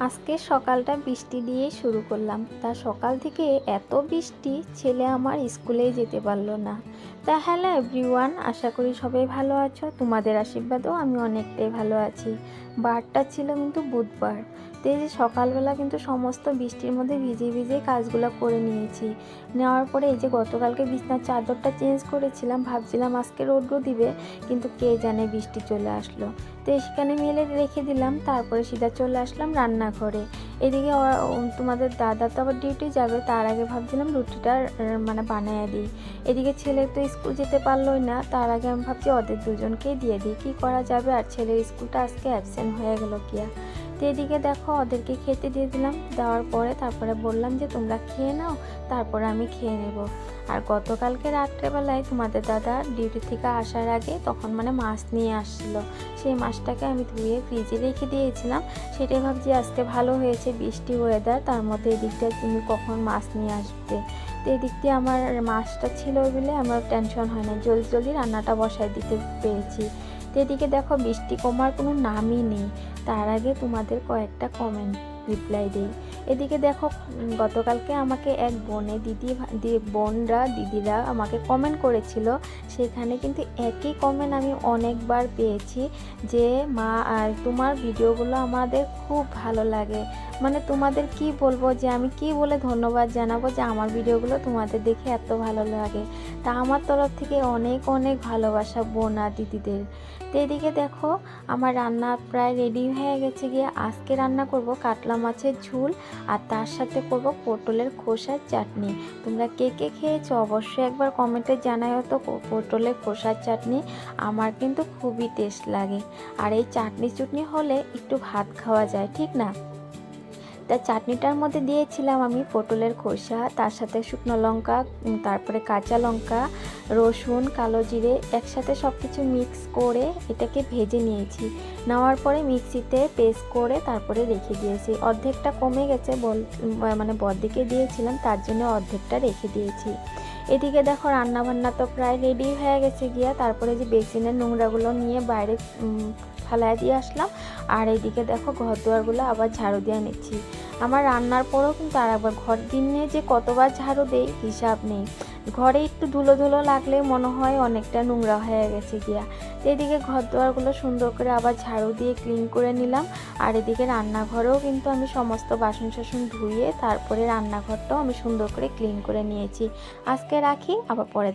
আজকে সকালটা বৃষ্টি দিয়েই শুরু করলাম। তা সকাল থেকে এত বৃষ্টি, ছেলে আমার স্কুলেই যেতে পারলো না। তা হ্যালো এভরিওয়ান, আশা করি সবাই ভালো আছো। তোমাদের আশীর্বাদেও আমি অনেকটাই ভালো আছি। বারটা ছিল কিন্তু বুধবার। তো এই যে সকালবেলা কিন্তু সমস্ত বৃষ্টির মধ্যে ভিজে ভিজে কাজগুলো করে নিয়েছি। নেওয়ার পরে এই যে গতকালকে বিছনার চাদরটা চেঞ্জ করেছিলাম, ভাবছিলাম আজকে রৌদ্র দিবে, কিন্তু কে জানে বৃষ্টি চলে আসলো। তো সেখানে মেলে রেখে দিলাম, তারপরে সিধা চলে আসলাম রান্নাঘরে। এদিকে তোমাদের দাদা তো আবার ডিউটি যাবে, তার আগে ভাবছিলাম রুটিটা মানে বানিয়ে দিই। এদিকে ছেলে তো স্কুল যেতে পারলোই না, তার আগে আমি ভাবছি ওদের দুজনকেই দিয়ে দিই, কী করা যাবে। আর ছেলের স্কুলটা আজকে অ্যাবসেন্ট হয়ে গেল কিয়া। তো এদিকে দেখো ওদেরকে খেতে দিয়ে দিলাম, দেওয়ার পরে তারপরে বললাম যে তোমরা খেয়ে নাও, তারপরে আমি খেয়ে নেব। আর গতকালকে রাত্রেবেলায় তোমাদের দাদা ডিউটি থেকে আসার আগে তখন মানে মাছ নিয়ে আসছিলো, সেই মাছটাকে আমি ধুয়ে ফ্রিজে রেখে দিয়েছিলাম। সেটাই ভাবছি আজকে ভালো হয়েছে বৃষ্টি ওয়েদার, তার মধ্যে এদিকটা তুমি কখন মাছ নিয়ে আসবে। তো এদিক দিয়ে আমার মাছটা ছিল বলে আমার টেনশন হয় না, জলদি জলদি রান্নাটা বসায় দিতে পেরেছি। তো এদিকে দেখো বৃষ্টি কমার কোনো নামই নেই, তার আগে তোমাদের কয়েকটা কমেন্ট রিপ্লাই দিই। এদিকে দেখো গতকালকে আমাকে এক দিদিরা আমাকে কমেন্ট করেছিল, সেখানে কিন্তু একই কমেন্ট আমি অনেকবার পেয়েছি যে মা আর তোমার ভিডিওগুলো আমাদের খুব ভালো লাগে। মানে তোমাদের কি বলবো, যে আমি কি বলে ধন্যবাদ জানাবো যে আমার ভিডিওগুলো তোমাদের দেখে এত ভালো লাগে। তা আমার তরফ থেকে অনেক অনেক ভালোবাসা বোন আর দিদিদের। তো এদিকে দেখো আমার রান্না প্রায় রেডি হয়ে গেছে গিয়ে। আজকে রান্না করব কাতলা মাছের ঝোল, আর তার সাথে করব পটলের খোসার চাটনি। তোমরা কে কে খেয়েছো অবশ্যই একবার কমেন্টে জানাও তো। পটলের খোসার চাটনি আমার কিন্তু খুবই টেস্ট লাগে, আর এই চাটনি চুটনি হলে একটু ভাত খাওয়া যায়, ঠিক না। তা চাটনিটার মধ্যে দিয়েছিলাম আমি পটলের খোসা, তার সাথে শুকনো লঙ্কা, তারপরে কাঁচা লঙ্কা, রসুন, কালো জিরে একসাথে সব কিছু মিক্স করে এটাকে ভেজে নিয়েছি। নেওয়ার পরে মিক্সিতে পেস্ট করে তারপরে রেখে দিয়েছি। অর্ধেকটা কমে গেছে, মানে বড়দিকে দিয়েছিলাম, তার জন্য অর্ধেকটা রেখে দিয়েছি। এদিকে দেখো রান্নাবান্না তো প্রায় রেডি হয়ে গেছে গিয়া। তারপরে যে বেসিনের নোংরাগুলো নিয়ে বাইরে ফেলায় দিয়ে আসলাম, আর এইদিকে দেখো ঘর দুয়ারগুলো আবার ঝাড়ু দিয়ে নিচ্ছি। আমার রান্নার পরেও কিন্তু আর একবার ঘর দিনে যে কতবার ঝাড়ু দেই হিসাব নেই। ঘরে একটু ধুলো ধুলো লাগলে মনে হয় অনেকটা নোংরা হয়ে গেছে গিয়া। তো এদিকে ঘর দুয়ারগুলো সুন্দর করে আবার ঝাড়ু দিয়ে ক্লিন করে নিলাম। আর এদিকে রান্নাঘরেও কিন্তু আমি সমস্ত বাসন টাসন ধুয়ে তারপরে রান্নাঘরটাও আমি সুন্দর করে ক্লিন করে নিয়েছি। আজকে রাখি, আবার পরে